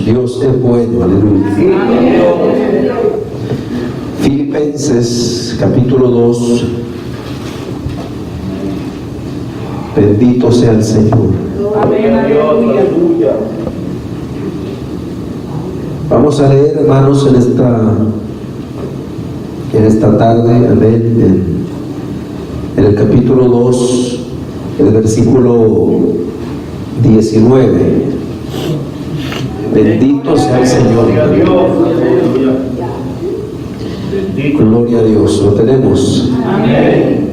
Dios es bueno, aleluya. Filipenses capítulo 2. Bendito sea el Señor. Vamos a leer, hermanos, en esta tarde, amén, en el capítulo 2, el versículo 19. Bendito sea el Señor. Gloria a Dios. Lo tenemos. Amén.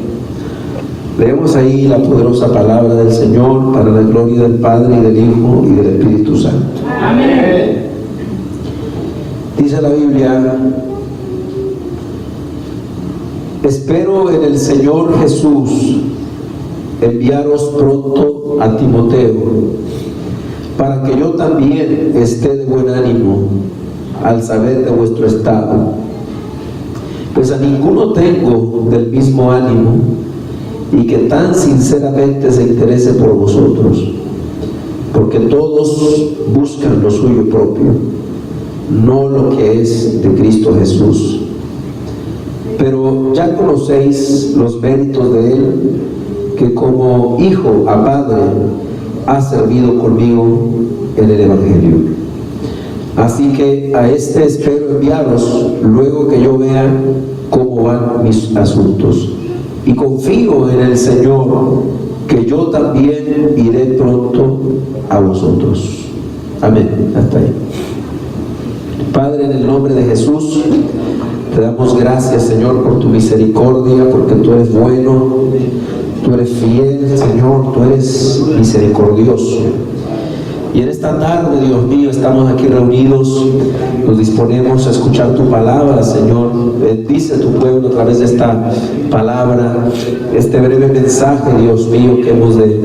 Leemos ahí la poderosa palabra del Señor para la gloria del Padre y del Hijo y del Espíritu Santo. Amén. Dice la Biblia: espero en el Señor Jesús enviaros pronto a Timoteo, para que yo también esté de buen ánimo al saber de vuestro estado. Pues a ninguno tengo del mismo ánimo, y que tan sinceramente se interese por vosotros, porque todos buscan lo suyo propio, no lo que es de Cristo Jesús. Pero ya conocéis los méritos de Él, que como hijo a padre ha servido conmigo en el Evangelio. Así que a este espero enviaros luego que yo vea cómo van mis asuntos. Y confío en el Señor que yo también iré pronto a vosotros. Amén. Hasta ahí. Padre, en el nombre de Jesús, te damos gracias, Señor, por tu misericordia, porque tú eres bueno, tú eres fiel, Señor, tú eres misericordioso. Y en esta tarde, Dios mío, estamos aquí reunidos, nos disponemos a escuchar tu palabra, Señor. Bendice tu pueblo a través de esta palabra, este breve mensaje, Dios mío, que hemos de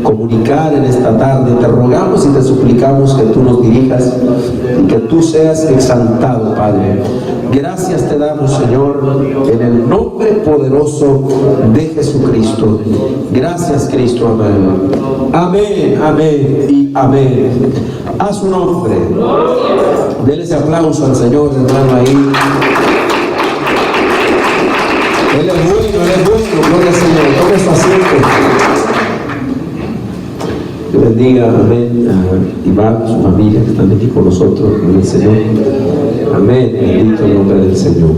comunicar en esta tarde. Te rogamos y te suplicamos que tú nos dirijas y que tú seas exaltado, Padre. Gracias te damos, Señor, en el nombre poderoso de Jesucristo. Gracias, Cristo, amén. Amén, amén y amén. A su nombre. Denle ese aplauso al Señor, hermano, ahí. Él es bueno, gloria al Señor. Tome su asiento. Que bendiga, amén, a Iván, su familia que están aquí con nosotros, gloria al Señor. Amén, bendito el nombre del Señor.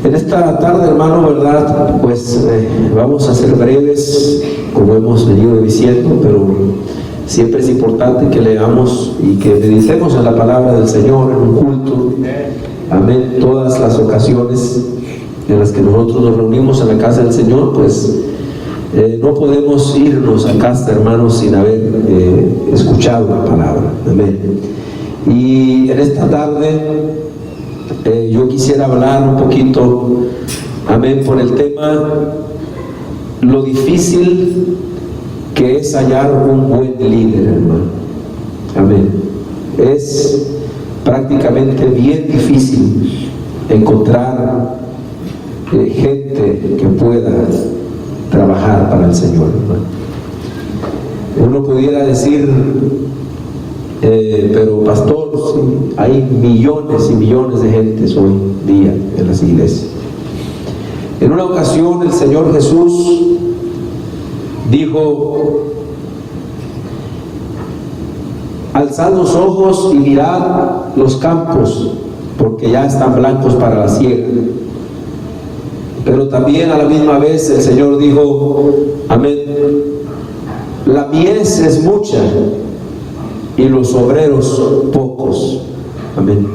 En esta tarde, hermano, verdad, pues vamos a ser breves, como hemos venido diciendo, pero siempre es importante que leamos y que meditemos en la palabra del Señor en un culto. Amén. Todas las ocasiones en las que nosotros nos reunimos en la casa del Señor, pues no podemos irnos a casa, hermanos, sin haber escuchado la palabra. Amén. Y en esta tarde yo quisiera hablar un poquito, amén, por el tema lo difícil que es hallar un buen líder, hermano. Amén. Es prácticamente bien difícil encontrar gente que pueda trabajar para el Señor, hermano. Uno pudiera decir, pero pastor, sí, hay millones y millones de gentes hoy día en las iglesias. En una ocasión el Señor Jesús dijo: alzad los ojos y mirad los campos, porque ya están blancos para la siega. Pero también a la misma vez el Señor dijo, amén, la mies es mucha y los obreros pocos. Amén.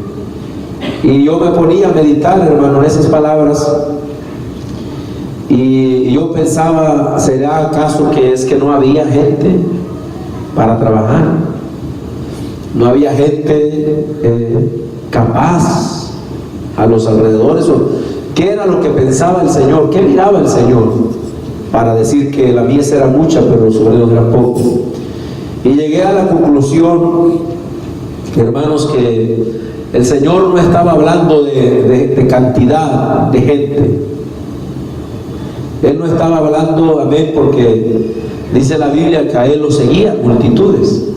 Y yo me ponía a meditar, hermano, en esas palabras, y yo pensaba, ¿será acaso que es que no había gente para trabajar? No había gente capaz a los alrededores. ¿Qué era lo que pensaba el Señor? ¿Qué miraba el Señor para decir que la mies era mucha pero los obreros eran pocos? Y llegué a la conclusión, hermanos, que el Señor no estaba hablando de cantidad de gente, Él no estaba hablando, amén, porque dice la Biblia que a él lo seguían multitudes.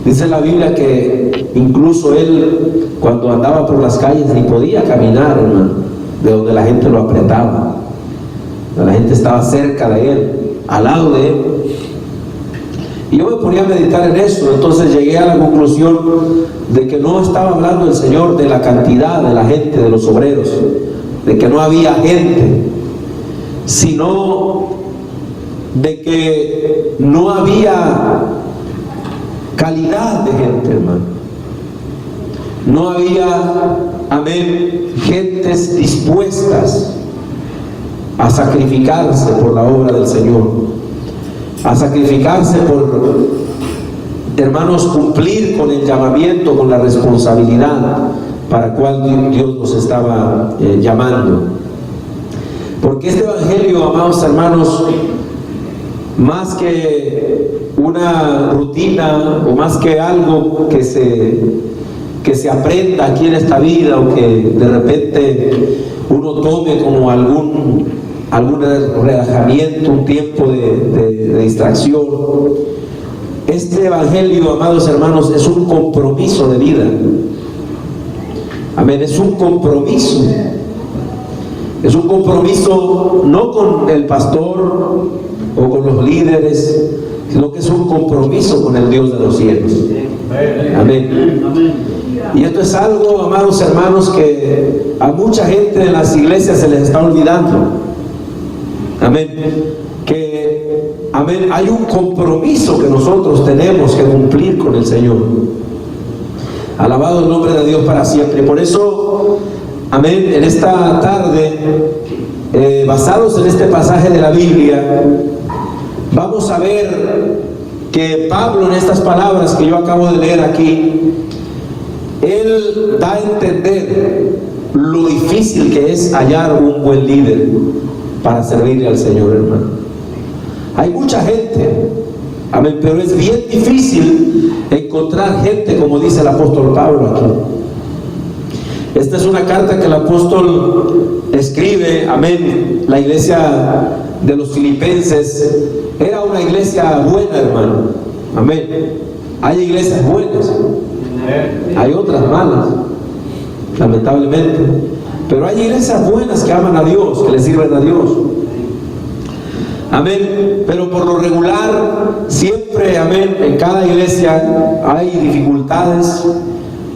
Dice la Biblia que incluso él, cuando andaba por las calles, ni podía caminar, hermano, de donde la gente lo apretaba. La gente estaba cerca de él, al lado de él. Y yo me ponía a meditar en eso. Entonces llegué a la conclusión de que no estaba hablando el Señor de la cantidad de la gente, de los obreros, de que no había gente, sino de que no había calidad de gente, hermano. No había, amén, gentes dispuestas a sacrificarse por la obra del Señor, a sacrificarse por, hermanos, cumplir con el llamamiento, con la responsabilidad para cual Dios nos estaba llamando. Porque este evangelio, amados hermanos, más que una rutina o más que algo que se aprenda aquí en esta vida, o que de repente uno tome como algún relajamiento, un tiempo de distracción, este evangelio, amados hermanos, es un compromiso de vida. Amén, es un compromiso. Es un compromiso no con el pastor o con los líderes, sino que es un compromiso con el Dios de los cielos. Amén. Y esto es algo, amados hermanos, que a mucha gente de las iglesias se les está olvidando. Amén. Que, amén, hay un compromiso que nosotros tenemos que cumplir con el Señor. Alabado el nombre de Dios para siempre. Por eso, amén, en esta tarde, basados en este pasaje de la Biblia, vamos a ver que Pablo, en estas palabras que yo acabo de leer aquí, él da a entender lo difícil que es hallar un buen líder para servirle al Señor, hermano. Hay mucha gente, amén, pero es bien difícil encontrar gente como dice el apóstol Pablo aquí. Esta es una carta que el apóstol escribe, amén. La iglesia de los filipenses era una iglesia buena, hermano. Amén. Hay iglesias buenas, hay otras malas, lamentablemente, pero hay iglesias buenas que aman a Dios, que le sirven a Dios. Amén. Pero por lo regular, siempre, amén, en cada iglesia hay dificultades,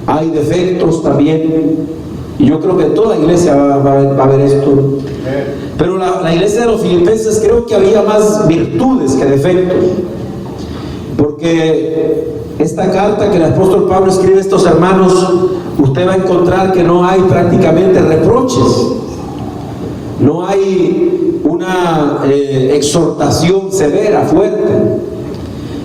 hay defectos también. Y yo creo que toda iglesia va a haber esto. Pero la iglesia de los filipenses creo que había más virtudes que defectos. Porque esta carta que el apóstol Pablo escribe a estos hermanos, usted va a encontrar que no hay prácticamente reproches. No hay una exhortación severa, fuerte,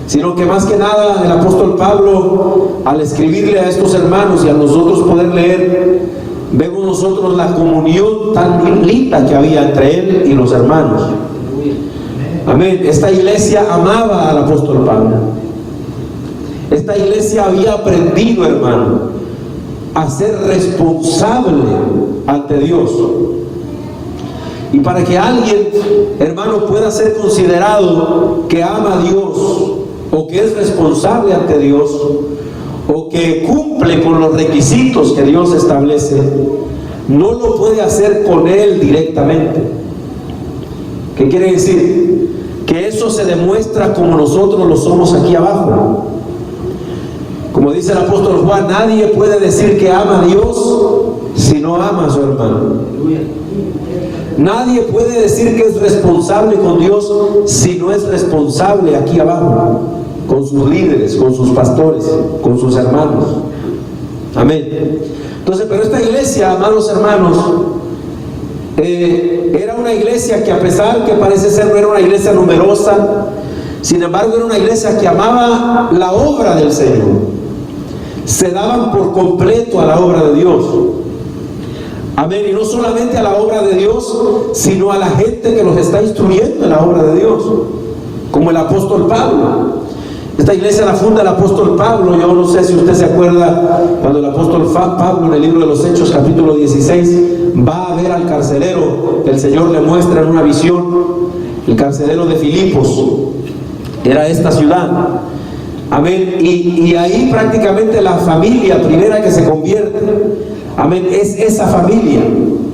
sino que más que nada el apóstol Pablo, al escribirle a estos hermanos y a nosotros poder leer, vemos nosotros la comunión tan linda que había entre él y los hermanos. Amén. Esta iglesia amaba al apóstol Pablo. Esta iglesia había aprendido, hermano, a ser responsable ante Dios. Y para que alguien, hermano, pueda ser considerado que ama a Dios, o que es responsable ante Dios, o que cumple con los requisitos que Dios establece, no lo puede hacer con Él directamente. ¿Qué quiere decir? Que eso se demuestra como nosotros lo somos aquí abajo. Como dice el apóstol Juan, nadie puede decir que ama a Dios si no ama a su hermano. Nadie puede decir que es responsable con Dios si no es responsable aquí abajo, con sus líderes, con sus pastores, con sus hermanos. Amén. Entonces, pero esta iglesia, amados hermanos, era una iglesia que, a pesar que parece ser no era una iglesia numerosa, sin embargo era una iglesia que amaba la obra del Señor. Se daban por completo a la obra de Dios. Amén. Y no solamente a la obra de Dios, sino a la gente que los está instruyendo en la obra de Dios, como el apóstol Pablo. Esta iglesia la funda el apóstol Pablo. Yo no sé si usted se acuerda cuando el apóstol Pablo, en el libro de los Hechos capítulo 16, va a ver al carcelero, el Señor le muestra en una visión, el carcelero de Filipos, era esta ciudad. Amén. Y ahí prácticamente la familia primera que se convierte, amén, es esa familia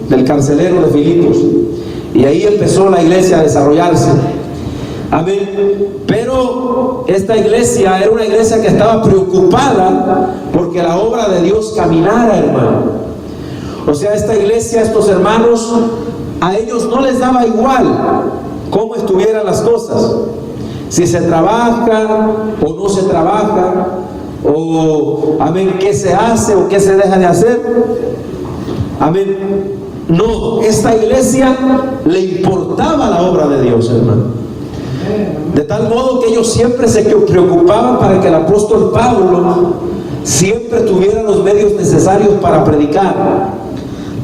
del carcelero de Filipos. Y ahí empezó la iglesia a desarrollarse. Amén. Pero esta iglesia era una iglesia que estaba preocupada porque la obra de Dios caminara, hermano. O sea, esta iglesia, estos hermanos, a ellos no les daba igual cómo estuvieran las cosas. Si se trabaja o no se trabaja, o, amén, qué se hace o qué se deja de hacer. Amén. No, esta iglesia le importaba la obra de Dios, hermano. De tal modo que ellos siempre se preocupaban para que el apóstol Pablo siempre tuviera los medios necesarios para predicar.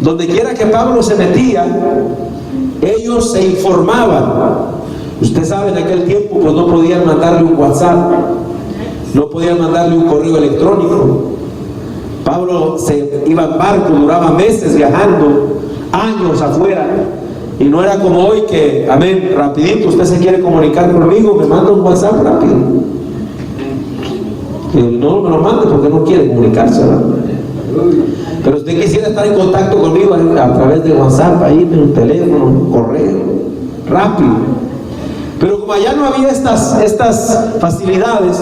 Donde quiera que Pablo se metía, ellos se informaban. Usted sabe, en aquel tiempo pues no podían mandarle un WhatsApp, no podían mandarle un correo electrónico. Pablo se iba en barco, duraba meses viajando, años afuera, y no era como hoy que, amén, rapidito, usted se quiere comunicar conmigo, me manda un WhatsApp rápido. Y no me lo mande porque no quiere comunicarse, ¿verdad? Pero usted quisiera estar en contacto conmigo a través de WhatsApp, ahí en el teléfono, un correo, rápido. Pero como allá no había estas facilidades,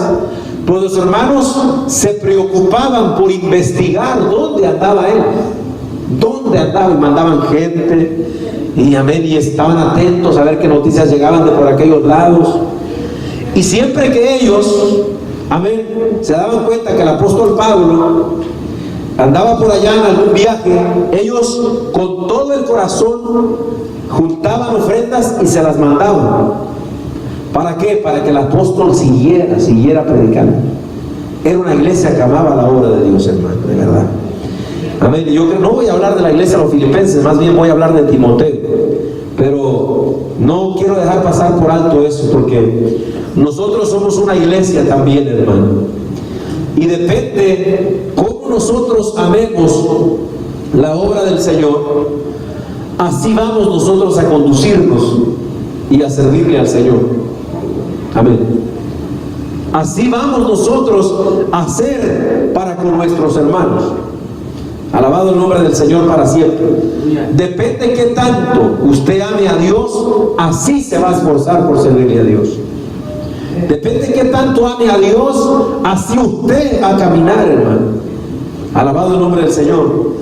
pues los hermanos se preocupaban por investigar dónde andaba él, dónde andaba, y mandaban gente, y amén, y estaban atentos a ver qué noticias llegaban de por aquellos lados. Y siempre que ellos, amén, se daban cuenta que el apóstol Pablo andaba por allá en algún viaje, ellos con todo el corazón juntaban ofrendas y se las mandaban. ¿Para qué? Para que el apóstol siguiera predicando. Era una iglesia que amaba la obra de Dios, hermano, de verdad. Amén. Yo no voy a hablar de la iglesia de los filipenses, más bien voy a hablar de Timoteo. Pero no quiero dejar pasar por alto eso, porque nosotros somos una iglesia también, hermano. Y depende cómo nosotros amemos la obra del Señor, así vamos nosotros a conducirnos y a servirle al Señor. Amén. Así vamos nosotros a hacer para con nuestros hermanos. Alabado el nombre del Señor para siempre. Depende qué tanto usted ame a Dios, así se va a esforzar por servirle a Dios. Depende qué tanto ame a Dios, así usted va a caminar, hermano. Alabado el nombre del Señor.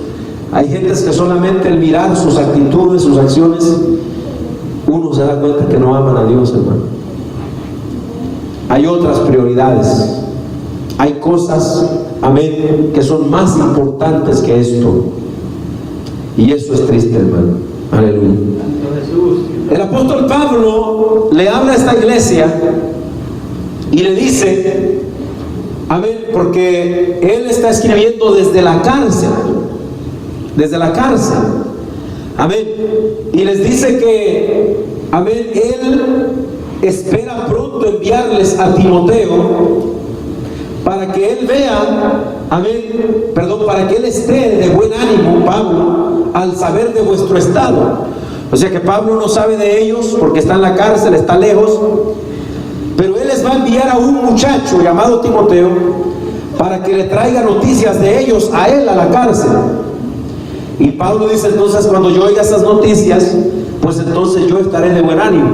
Hay gentes que solamente al mirar sus actitudes, sus acciones, uno se da cuenta que no aman a Dios, hermano. Hay otras prioridades. Hay cosas, amén, que son más importantes que esto. Y eso es triste, hermano. Aleluya. El apóstol Pablo le habla a esta iglesia y le dice, amén, porque él está escribiendo desde la cárcel. Desde la cárcel. Amén. Y les dice que, amén, él espera pronto enviarles a Timoteo para que él vea, amén, perdón, para que él esté de buen ánimo, Pablo, al saber de vuestro estado. O sea que Pablo no sabe de ellos porque está en la cárcel, está lejos, pero él les va a enviar a un muchacho llamado Timoteo para que le traiga noticias de ellos a él a la cárcel. Y Pablo dice entonces, cuando yo oiga esas noticias, pues entonces yo estaré de buen ánimo.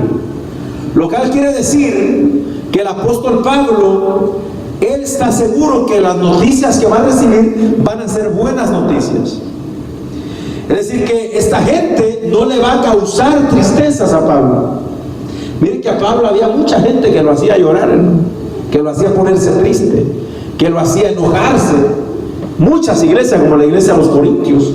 Lo cual quiere decir que el apóstol Pablo, él está seguro que las noticias que va a recibir van a ser buenas noticias. Es decir, que esta gente no le va a causar tristezas a Pablo. Miren que a Pablo había mucha gente que lo hacía llorar, que lo hacía ponerse triste, que lo hacía enojarse. Muchas iglesias, como la iglesia de los Corintios.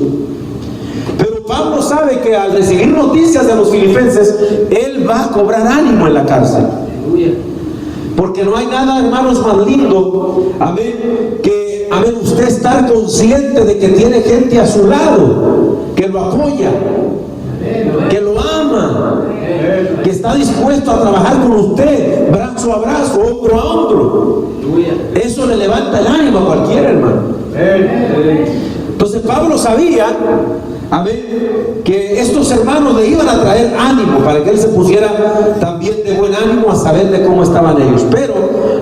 Pero Pablo sabe que al recibir noticias de los filipenses, él va a cobrar ánimo en la cárcel. Porque no hay nada, hermanos, más lindo, amén, que, amén, usted estar consciente de que tiene gente a su lado, que lo apoya, que lo ama, que está dispuesto a trabajar con usted, brazo a brazo, hombro a hombro. Eso le levanta el ánimo a cualquier hermano. Entonces Pablo sabía, amén, que estos hermanos le iban a traer ánimo para que él se pusiera también de buen ánimo a saber de cómo estaban ellos. Pero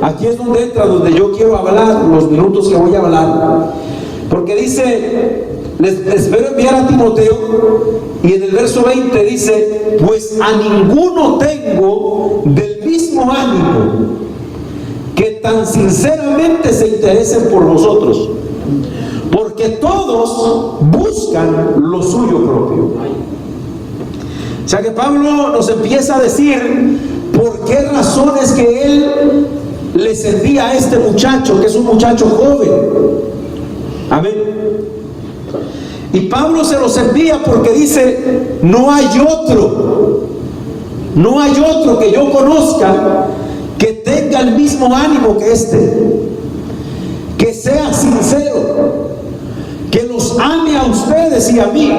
aquí es donde entra, donde yo quiero hablar, los minutos que voy a hablar, porque dice, les espero enviar a Timoteo, y en el verso 20 dice, pues a ninguno tengo del mismo ánimo, que tan sinceramente se interesen por vosotros, porque todos buscan lo suyo propio. O sea que Pablo nos empieza a decir por qué razones que él les envía a este muchacho, que es un muchacho joven. Amén. Y Pablo se los envía porque dice, no hay otro que yo conozca que tenga el mismo ánimo que este, que sea sincero, que los ame a ustedes y a mí.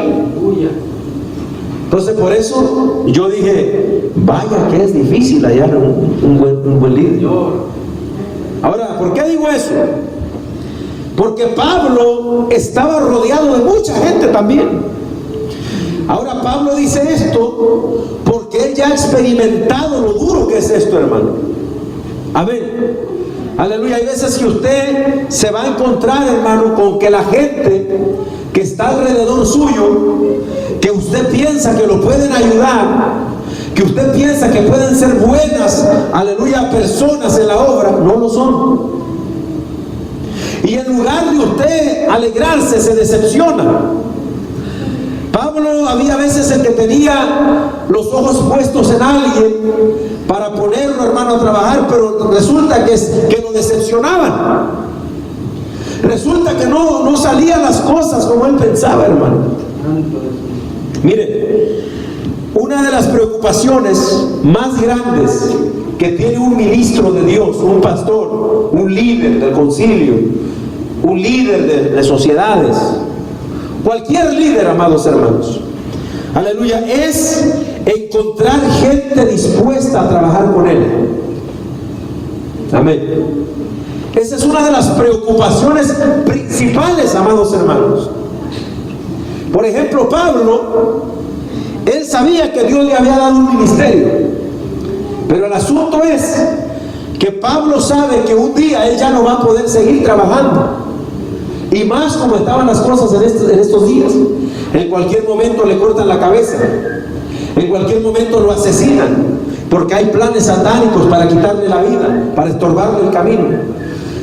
Entonces por eso yo dije, vaya que es difícil hallar un buen líder. Ahora, ¿por qué digo eso? Porque Pablo estaba rodeado de mucha gente también. Ahora Pablo dice esto porque él ya ha experimentado lo duro que es esto, hermano. Amén. Aleluya. Hay veces que usted se va a encontrar, hermano, con que la gente que está alrededor suyo, que usted piensa que lo pueden ayudar, que usted piensa que pueden ser buenas, aleluya, personas en la obra, no lo son. Y en lugar de usted alegrarse, se decepciona. Pablo había veces en que tenía los ojos puestos en alguien para ponerlo, hermano, a trabajar, pero resulta que lo decepcionaban. Resulta que no salían las cosas como él pensaba, hermano. Mire, una de las preocupaciones más grandes que tiene un ministro de Dios, un pastor, un líder del concilio, un líder de sociedades, cualquier líder, amados hermanos, aleluya, es encontrar gente dispuesta a trabajar con él. Amén. Esa es una de las preocupaciones principales, amados hermanos. Por ejemplo, Pablo, él sabía que Dios le había dado un ministerio, pero el asunto es que Pablo sabe que un día él ya no va a poder seguir trabajando, y más como estaban las cosas en estos días. En cualquier momento le cortan la cabeza, en cualquier momento lo asesinan, porque hay planes satánicos para quitarle la vida, para estorbarle el camino.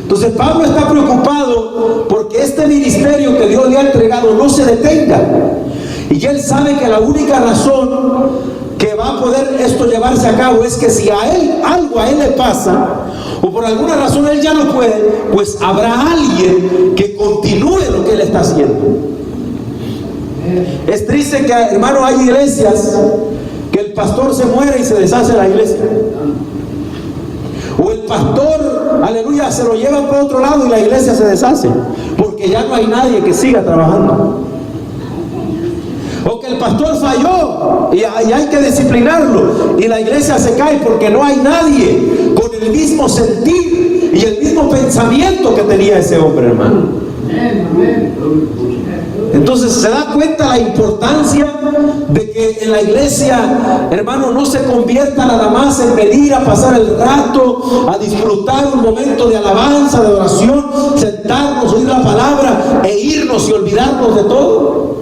Entonces Pablo está preocupado porque este ministerio que Dios le ha entregado no se detenga, y él sabe que la única razón que va a poder esto llevarse a cabo es que si a él algo a él le pasa, o por alguna razón él ya no puede, pues habrá alguien que continúe lo que él está haciendo. Es triste que, hermano, hay iglesias que el pastor se muere y se deshace la iglesia, o el pastor, aleluya, se lo llevan por otro lado y la iglesia se deshace porque ya no hay nadie que siga trabajando. O que el pastor falló y hay que disciplinarlo y la iglesia se cae porque no hay nadie con el mismo sentir y el mismo pensamiento que tenía ese hombre, hermano. Entonces se da cuenta la importancia de que en la iglesia, hermano, no se convierta nada más en venir a pasar el rato, a disfrutar un momento de alabanza, de oración, sentarnos, oír la palabra e irnos y olvidarnos de todo.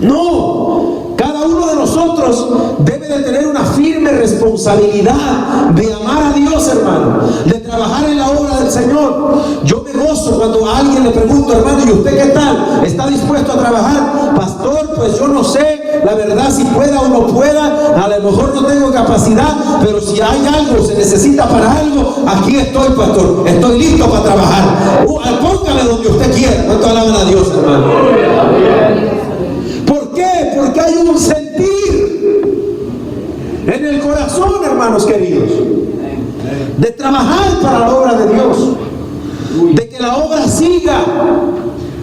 No, cada uno de nosotros debe de tener una firme responsabilidad de amar a Dios, hermano, de trabajar en la obra del Señor. Yo me gozo cuando a alguien le pregunto, hermano, ¿y usted qué tal? ¿Está dispuesto a trabajar? Pastor, pues yo no sé, la verdad, si pueda o no pueda, a lo mejor no tengo capacidad, pero si hay algo, se necesita para algo, aquí estoy, pastor, estoy listo para trabajar. Póngame donde usted quiera. ¿Cuánto alaban a Dios, hermano? ¿Por qué? Porque hay un sentir en el corazón, hermanos queridos, de trabajar para la obra de Dios, de que la obra siga.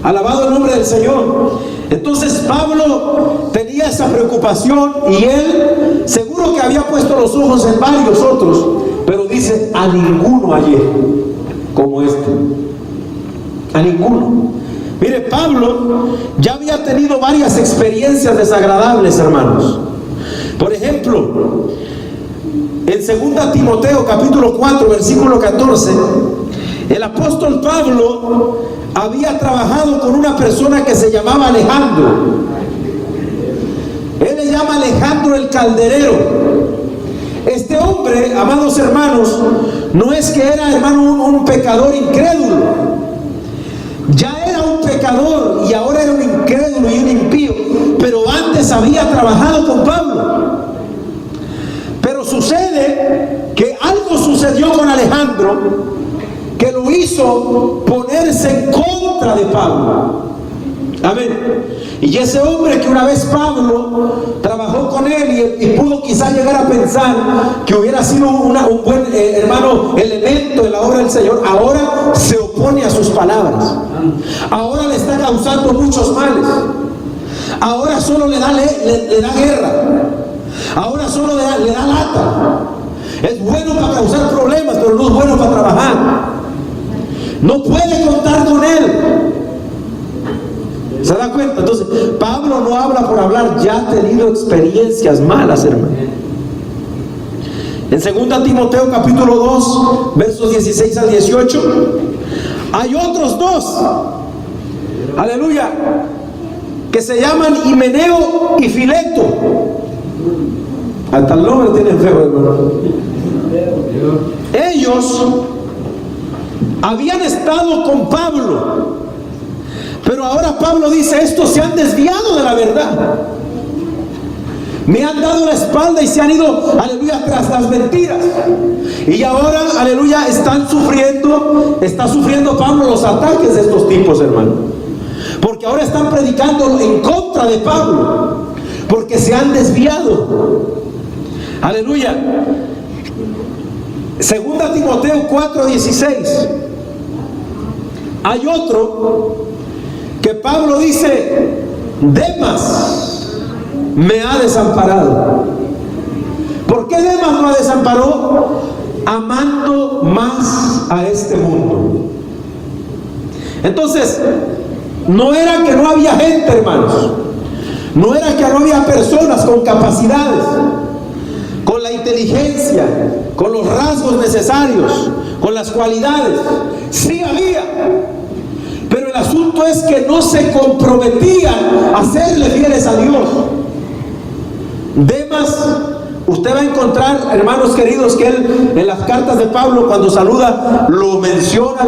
Alabado el nombre del Señor. Entonces Pablo tenía esa preocupación y él seguro que había puesto los ojos en varios otros, pero dice, a ninguno hallé como este, a ninguno. Mire, Pablo ya había tenido varias experiencias desagradables, hermanos. Por ejemplo, en 2 Timoteo capítulo 4 versículo 14, el apóstol Pablo había trabajado con una persona que se llamaba Alejandro. Él le llama Alejandro el calderero. Este hombre, amados hermanos, no es que era, hermano, un pecador incrédulo. Ya era un pecador y ahora era un incrédulo y un impío, pero antes había trabajado con Pablo. Pero sucede que algo sucedió con Alejandro que lo hizo ponerse en contra de Pablo. Amén. Y ese hombre que una vez Pablo trabajó con él y pudo quizás llegar a pensar que hubiera sido un buen hermano elemento en la obra del Señor, ahora se opone a sus palabras. Ahora le está causando muchos males. Ahora solo le da guerra. Ahora solo le da lata. Es bueno para causar problemas, pero no es bueno para trabajar. No puede contar con él. ¿Se da cuenta? Entonces, Pablo no habla por hablar, ya ha tenido experiencias malas, hermano. En 2 Timoteo capítulo 2, versos 16 al 18, hay otros dos, aleluya, que se llaman Himeneo y Fileto. Hasta el nombre tienen feo, hermano. Ellos habían estado con Pablo, pero ahora Pablo dice: estos se han desviado de la verdad, me han dado la espalda y se han ido, aleluya, tras las mentiras. Y ahora, aleluya, está sufriendo Pablo los ataques de estos tipos, hermano, porque ahora están predicando en contra de Pablo, porque se han desviado. Aleluya. 2 Timoteo 4:16. Hay otro que Pablo dice: Demas me ha desamparado. ¿Por qué Demas lo desamparó? Amando más a este mundo. Entonces, no era que no había gente, hermanos. No era que no había personas con capacidades, con la inteligencia, con los rasgos necesarios, con las cualidades. Sí había. Pero el asunto es que no se comprometían a serle fieles a Dios. Demas, usted va a encontrar, hermanos queridos, que él en las cartas de Pablo, cuando saluda, lo menciona,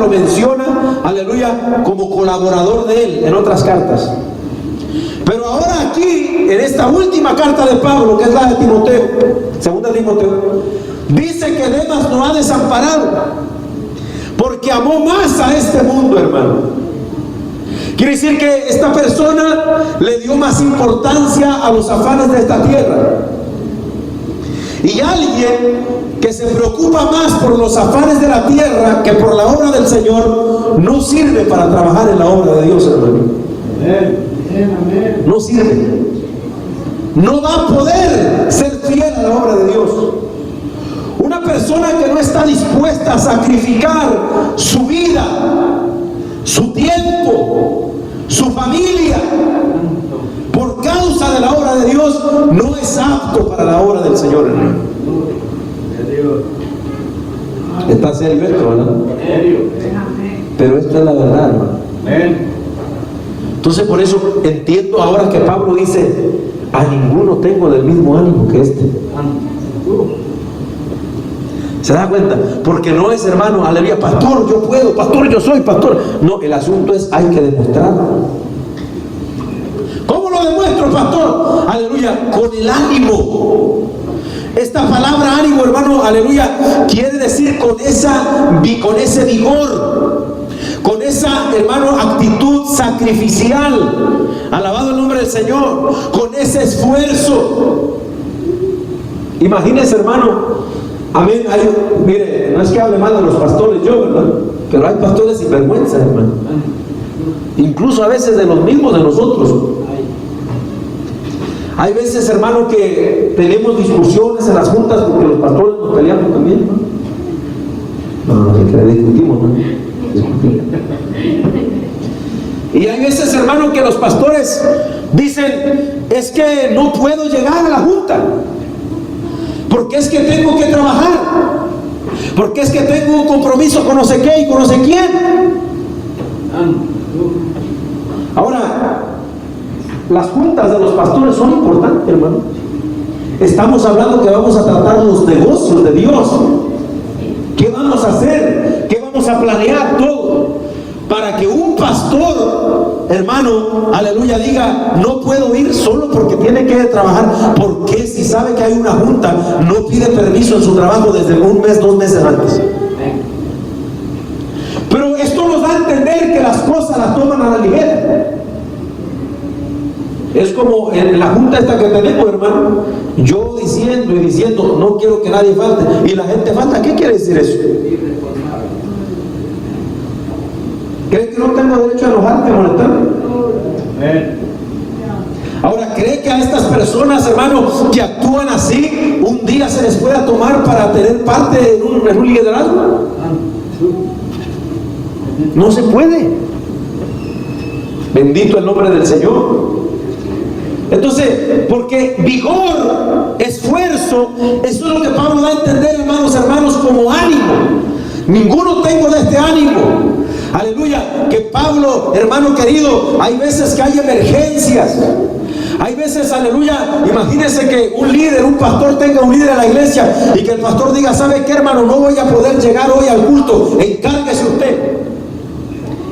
aleluya, como colaborador de él en otras cartas. Pero ahora aquí, en esta última carta de Pablo, que es la de Timoteo, 2 Timoteo, dice que Demas no ha desamparado, porque amó más a este mundo, hermano. Quiere decir que esta persona le dio más importancia a los afanes de esta tierra. Y alguien que se preocupa más por los afanes de la tierra que por la obra del Señor, no sirve para trabajar en la obra de Dios, hermano. No sirve. No va a poder ser fiel a la obra de Dios. Una persona que no está dispuesta a sacrificar su vida, su tiempo, su familia por causa de la obra de Dios, no es apto para la obra del Señor, hermano. Está serio esto, ¿verdad? Pero esto es la verdad, hermano. Entonces, por eso entiendo ahora que Pablo dice: a ninguno tengo del mismo ánimo que este. ¿Se da cuenta? Porque no es, hermano, aleluya, pastor, yo puedo, pastor, yo soy pastor. No, el asunto es, hay que demostrarlo. ¿Cómo lo demuestro, pastor? Aleluya, con el ánimo. Esta palabra ánimo, hermano, aleluya, quiere decir con ese vigor, con esa, hermano, actitud sacrificial. Alabado el nombre del Señor. Con ese esfuerzo. Imagínese, hermano. Amén. Mire, no es que hable mal de los pastores yo, ¿verdad? Pero hay pastores sin vergüenza, hermano. Incluso a veces de los mismos de nosotros. Hay veces, hermano, que tenemos discusiones en las juntas porque los pastores nos peleamos también, ¿no? No, no, que discutimos, ¿no? Y hay veces, hermano, que los pastores dicen, es que no puedo llegar a la junta, porque es que tengo que trabajar, porque es que tengo un compromiso con no sé qué y con no sé quién. Ahora, las juntas de los pastores son importantes, hermano. Estamos hablando que vamos a tratar los negocios de Dios. ¿Qué vamos a hacer? ¿Qué vamos a planear? Todo para que un pastor, hermano, aleluya, diga, no puedo ir solo porque tiene que trabajar. Porque si sabe que hay una junta, no pide permiso en su trabajo desde un mes, 2 meses antes. Pero esto nos da a entender que las cosas las toman a la ligera. Es como en la junta esta que tenemos, hermano, yo diciendo y diciendo, no quiero que nadie falte, y la gente falta. ¿Qué quiere decir eso? ¿Cree que no tengo derecho a enojarme, a molestarme? Ahora, ¿cree que a estas personas, hermano, que actúan así, un día se les pueda tomar para tener parte en un liderazgo? No se puede. Bendito el nombre del Señor. Entonces, porque vigor, esfuerzo, eso es lo que Pablo da a entender, hermanos, como ánimo. Ninguno tengo de este ánimo. Aleluya, que Pablo, hermano querido, hay veces que hay emergencias. Hay veces, aleluya, imagínense que un líder, un pastor tenga un líder en la iglesia y que el pastor diga, ¿sabe qué, hermano? No voy a poder llegar hoy al culto, encárguese usted.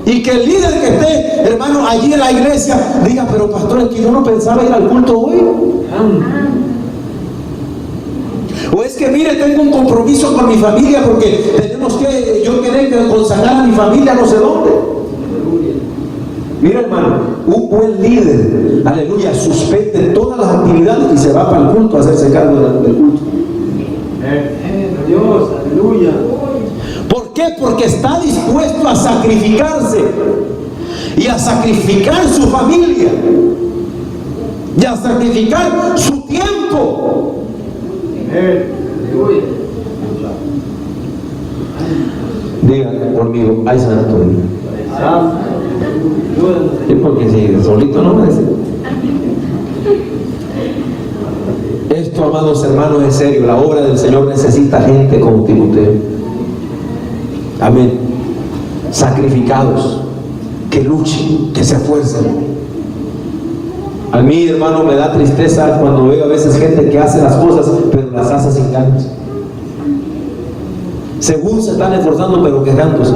Y que el líder que esté, hermano, allí en la iglesia diga, pero pastor, es que yo no pensaba ir al culto hoy. O es que mire, tengo un compromiso con mi familia porque yo quedé que consagrar a mi familia no sé dónde. Mira, hermano, un buen líder, aleluya, suspende todas las actividades y se va para el culto a hacerse cargo del culto. Dios, aleluya. ¿Por qué? Porque está dispuesto a sacrificarse y a sacrificar su familia y a sacrificar su tiempo. Diga conmigo, ay santo Dios. Sí, porque si solito no me dice. Esto, amados hermanos, es serio. La obra del Señor necesita gente como Timoteo. Amén. Sacrificados, que luchen, que se esfuercen. A mí, hermano, me da tristeza cuando veo a veces gente que hace las cosas, pero las hace sin ganas. Según se están esforzando, pero quejándose.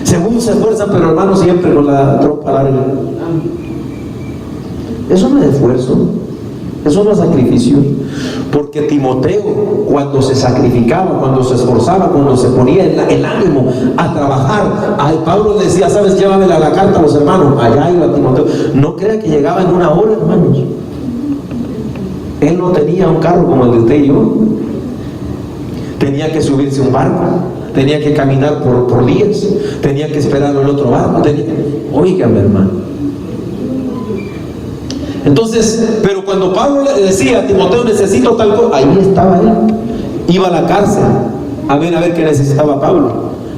Según se esfuerzan, pero hermano, siempre con la trompa larga. Eso no es esfuerzo. Eso no es sacrificio. Porque Timoteo, cuando se sacrificaba, cuando se esforzaba, cuando se ponía el ánimo a trabajar, a Pablo le decía, sabes, llévamela la carta a los hermanos. Allá iba Timoteo. No crea que llegaba en una hora, hermanos. Él no tenía un carro como el de usted y yo. Tenía que subirse a un barco, tenía que caminar por días, tenía que esperar el otro barco. Óigame, hermano. Entonces, pero cuando Pablo le decía a Timoteo, necesito tal cosa, ahí estaba él. Iba a la cárcel a ver qué necesitaba Pablo.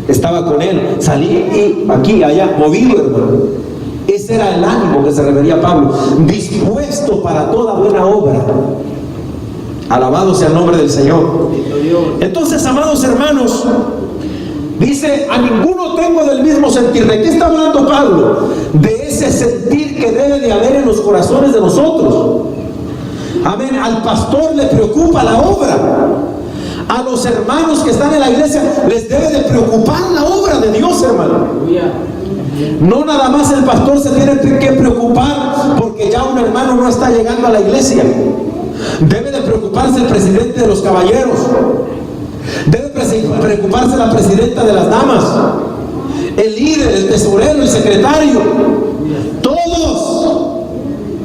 Estaba con él, salía y aquí, allá, movido, hermano. Ese era el ánimo que se refería a Pablo, dispuesto para toda buena obra. Alabado sea el nombre del Señor. Entonces, amados hermanos, dice, a ninguno tengo del mismo sentir. ¿De qué está hablando Pablo? De ese sentir que debe de haber en los corazones de nosotros. Amén. Al pastor le preocupa la obra. A los hermanos que están en la iglesia les debe de preocupar la obra de Dios, hermano. No nada más el pastor se tiene que preocupar porque ya un hermano no está llegando a la iglesia. Debe de preocuparse el presidente de los caballeros. Debe preocuparse la presidenta de las damas, el líder, el tesorero, el secretario.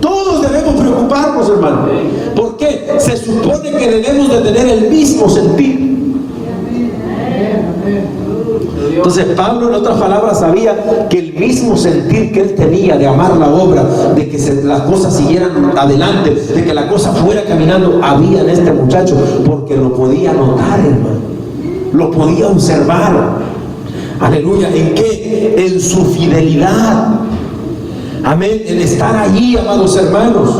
Todos debemos preocuparnos, hermano. Porque se supone que debemos de tener el mismo sentir. Entonces Pablo, en otras palabras, sabía que el mismo sentir que él tenía de amar la obra, de que las cosas siguieran adelante, de que la cosa fuera caminando, había en este muchacho, porque lo podía notar, hermano, lo podía observar. Aleluya. ¿En qué? En su fidelidad. Amén. En estar allí, amados hermanos.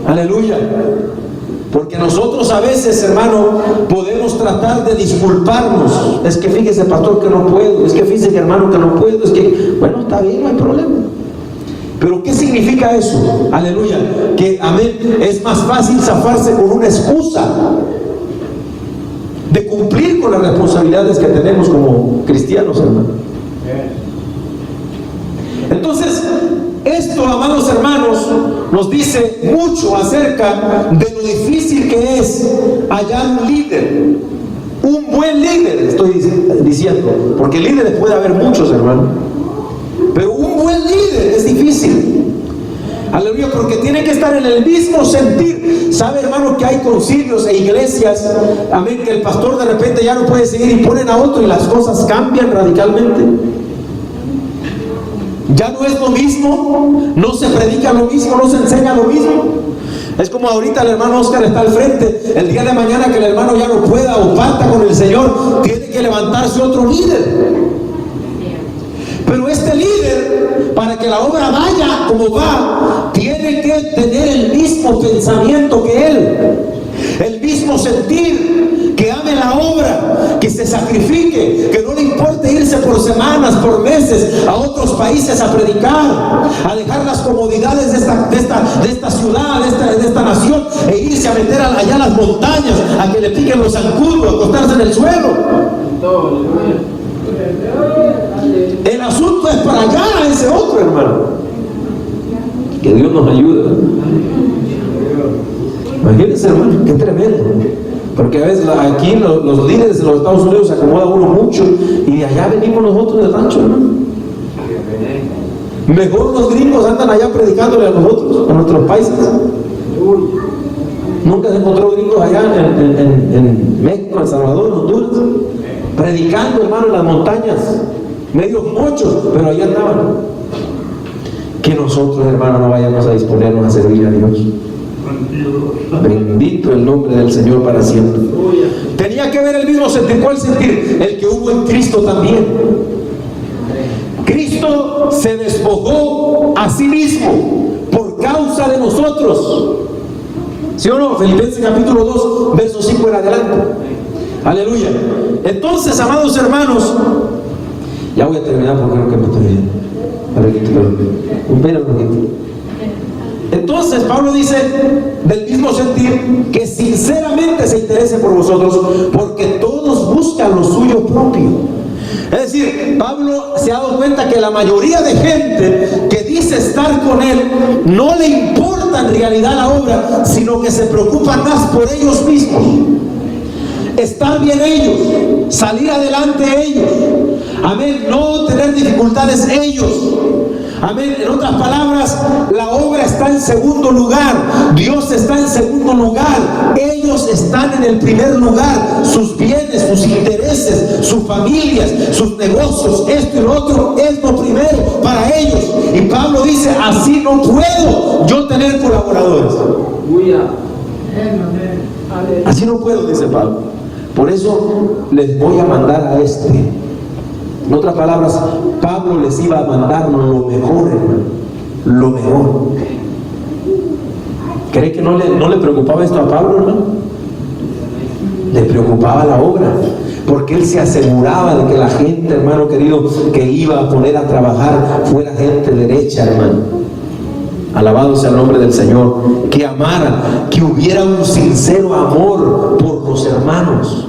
Aleluya. Porque nosotros a veces, hermano, podemos tratar de disculparnos. Es que fíjese, pastor, que no puedo. Es que fíjese, hermano, que no puedo. Es que, bueno, está bien, no hay problema. Pero ¿qué significa eso? Aleluya. Que, amén, es más fácil zafarse con una excusa de cumplir con las responsabilidades que tenemos como cristianos, hermano. Entonces, esto, amados hermanos, nos dice mucho acerca de lo difícil que es hallar un líder. Un buen líder, estoy diciendo, porque líderes puede haber muchos, hermano. Pero un buen líder es difícil. Aleluya, porque tiene que estar en el mismo sentir. ¿Sabe, hermano, que hay concilios e iglesias, amén, que el pastor de repente ya no puede seguir y ponen a otro y las cosas cambian radicalmente? Ya no es lo mismo, no se predica lo mismo, no se enseña lo mismo. Es como ahorita el hermano Oscar está al frente. El día de mañana que el hermano ya no pueda o parta con el Señor, tiene que levantarse otro líder. Pero este líder, para que la obra vaya como va, tiene que tener el mismo pensamiento que él, el mismo sentir, que ame la obra, que se sacrifique, que no le importe irse por semanas, por meses a otros países a predicar, a dejar las comodidades de esta ciudad, de esta nación, e irse a meter allá a las montañas, a que le piquen los zancudos, a acostarse en el suelo. El asunto es para allá, a ese otro, hermano. Que Dios nos ayude. Imagínense, hermano, qué tremendo. Porque a veces aquí los líderes de los Estados Unidos se acomoda uno mucho, y de allá venimos nosotros del rancho, hermano. Mejor los gringos andan allá predicándole a nosotros, a nuestros países. Nunca se encontró gringos allá en México, en Salvador, en Honduras, predicando, hermano, en las montañas, medios mochos, pero allá andaban. Que nosotros, hermano, no vayamos a disponernos a servir a Dios. Bendito el nombre del Señor para siempre. Tenía que ver el mismo sentir. ¿Cuál sentir? El que hubo en Cristo también. Cristo se despojó a sí mismo por causa de nosotros. ¿Sí o no? Filipenses capítulo 2, verso 5 en adelante. Aleluya. Entonces, amados hermanos, ya voy a terminar porque creo que me estoy viendo. Un pelo. Entonces Pablo dice del mismo sentir que sinceramente se interese por vosotros, porque todos buscan lo suyo propio. Es decir, Pablo se ha dado cuenta que la mayoría de gente que dice estar con él no le importa en realidad la obra, sino que se preocupan más por ellos mismos. Estar bien ellos, salir adelante ellos, amén, no tener dificultades ellos, amén. En otras palabras, la obra está en segundo lugar, Dios está en segundo lugar, ellos están en el primer lugar, sus bienes, sus intereses, sus familias, sus negocios, esto y lo otro es lo primero para ellos. Y Pablo dice, así no puedo yo tener colaboradores. Así no puedo, dice Pablo. Por eso les voy a mandar a este. En otras palabras, Pablo les iba a mandar lo mejor, hermano. Lo mejor. ¿Cree que no le preocupaba esto a Pablo, hermano? Le preocupaba la obra, porque él se aseguraba de que la gente, hermano querido, que iba a poner a trabajar fuera gente derecha, hermano. Alabado sea el nombre del Señor. Que amara, que hubiera un sincero amor por los hermanos.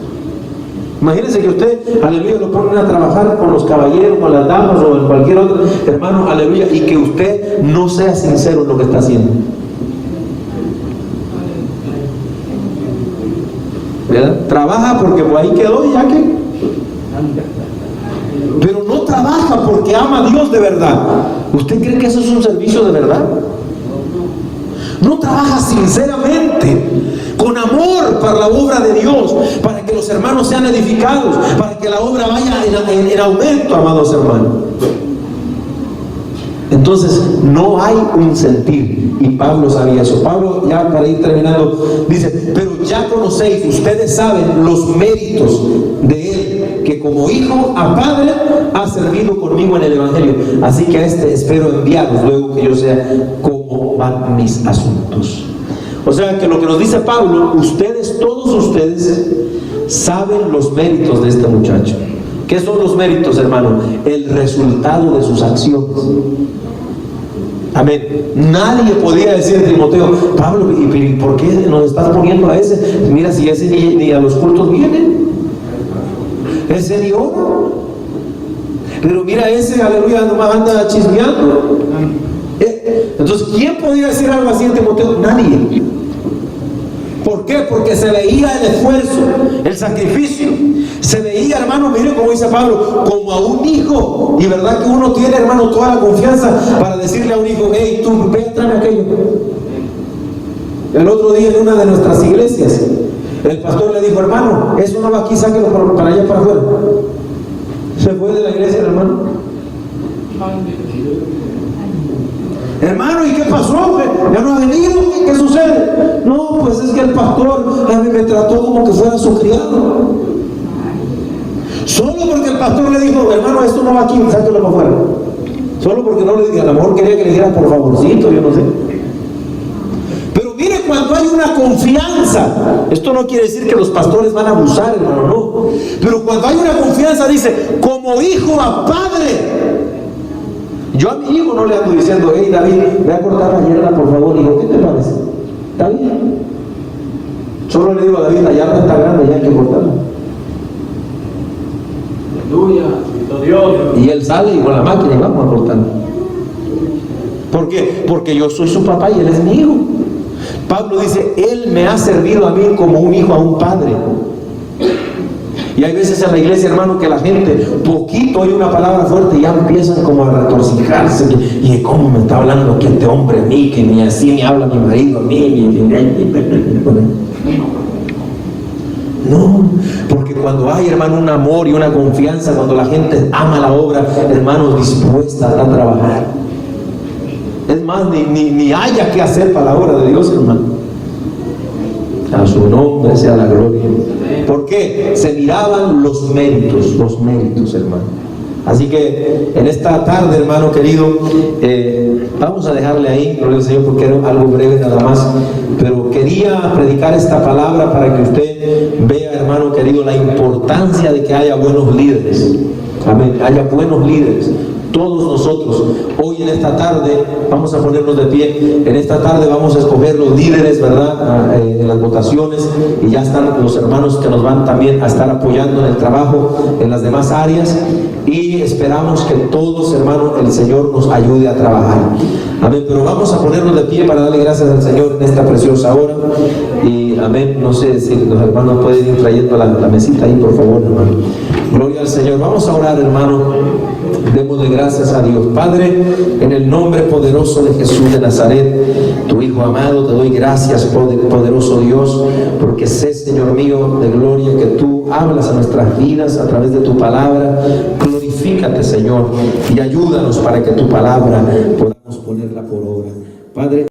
Imagínense que usted, aleluya, lo ponen a trabajar con los caballeros, con las damas o en cualquier otro hermano, aleluya, y que usted no sea sincero en lo que está haciendo. ¿Verdad? Trabaja porque por ahí quedó y ya que. Pero no trabaja porque ama a Dios de verdad. ¿Usted cree que eso es un servicio de verdad? No trabaja sinceramente, con amor para la obra de Dios, para que los hermanos sean edificados, para que la obra vaya en aumento, amados hermanos. Entonces no hay un sentir, y Pablo sabía eso. Pablo, ya para ir terminando, dice, pero ya conocéis, ustedes saben los méritos de él que como hijo a padre ha servido conmigo en el Evangelio. Así que a este espero enviaros luego que yo sea cómo van mis asuntos. O sea que lo que nos dice Pablo, ustedes, todos ustedes, saben los méritos de este muchacho. ¿Qué son los méritos, hermano? El resultado de sus acciones. Amén. Nadie podía decir a Timoteo, Pablo, ¿y por qué nos estás poniendo a ese? Mira, si ese ni a los cultos viene, ese ni ora. Pero mira, ese, aleluya, nomás anda chismeando. Entonces, ¿quién podía decir algo así a Timoteo? Nadie. ¿Por qué? Porque se veía el esfuerzo, el sacrificio. Se veía, hermano, mire como dice Pablo, como a un hijo. Y verdad que uno tiene, hermano, toda la confianza para decirle a un hijo, hey, tú, ve, tráeme aquello. El otro día en una de nuestras iglesias, el pastor le dijo, hermano, eso no va aquí, sáquelo para allá, para afuera. Se fue de la iglesia, hermano. Hermano, ¿y qué pasó? ¿Ya no ha venido? ¿Qué sucede? No, pues es que el pastor a mí me trató como que fuera su criado. Solo porque el pastor le dijo, hermano, esto no va aquí, sáquelo para afuera. Solo porque no le dije, a lo mejor quería que le diera por favorcito, yo no sé. Pero mire, cuando hay una confianza, esto no quiere decir que los pastores van a abusar, hermano, no. Pero cuando hay una confianza, dice, como hijo a padre. Yo a mi hijo no le ando diciendo, hey David, ve a cortar la hierba por favor. Hijo, ¿qué te parece? ¿Está bien? Solo le digo a David, la yarda está grande, ya hay que cortarla. Aleluya, Dios. Y él sale y con la máquina y vamos a cortarla. ¿Por qué? Porque yo soy su papá y él es mi hijo. Pablo dice, él me ha servido a mí como un hijo a un padre. Y hay veces en la iglesia, hermano, que la gente poquito oye una palabra fuerte y ya empiezan como a retorcijarse. Y cómo me está hablando que este hombre a mí, que ni así me habla mi marido a mí. No, porque cuando hay, hermano, un amor y una confianza, cuando la gente ama la obra, hermanos, dispuesta a trabajar. Es más, ni haya que hacer para la obra de Dios, hermano. A su nombre sea la gloria. ¿Por qué? Se miraban los méritos, hermano. Así que en esta tarde, hermano querido, vamos a dejarle ahí, gloria al Señor, porque era algo breve nada más, pero quería predicar esta palabra para que usted vea, hermano querido, la importancia de que haya buenos líderes. Amén, haya buenos líderes. Todos nosotros, hoy en esta tarde, vamos a ponernos de pie. En esta tarde vamos a escoger los líderes, ¿verdad? En las votaciones, y ya están los hermanos que nos van también a estar apoyando en el trabajo, en las demás áreas, y esperamos que todos, hermanos, el Señor nos ayude a trabajar. Amén, pero vamos a ponernos de pie para darle gracias al Señor en esta preciosa hora. Y amén, no sé si los hermanos pueden ir trayendo la mesita ahí, por favor, hermano. Gloria al Señor. Vamos a orar, hermano. Démosle gracias a Dios. Padre, en el nombre poderoso de Jesús de Nazaret, tu Hijo amado, te doy gracias, poderoso Dios, porque sé, Señor mío, de gloria, que tú hablas a nuestras vidas a través de tu palabra. Glorifícate, Señor, y ayúdanos para que tu palabra podamos ponerla por obra. Padre,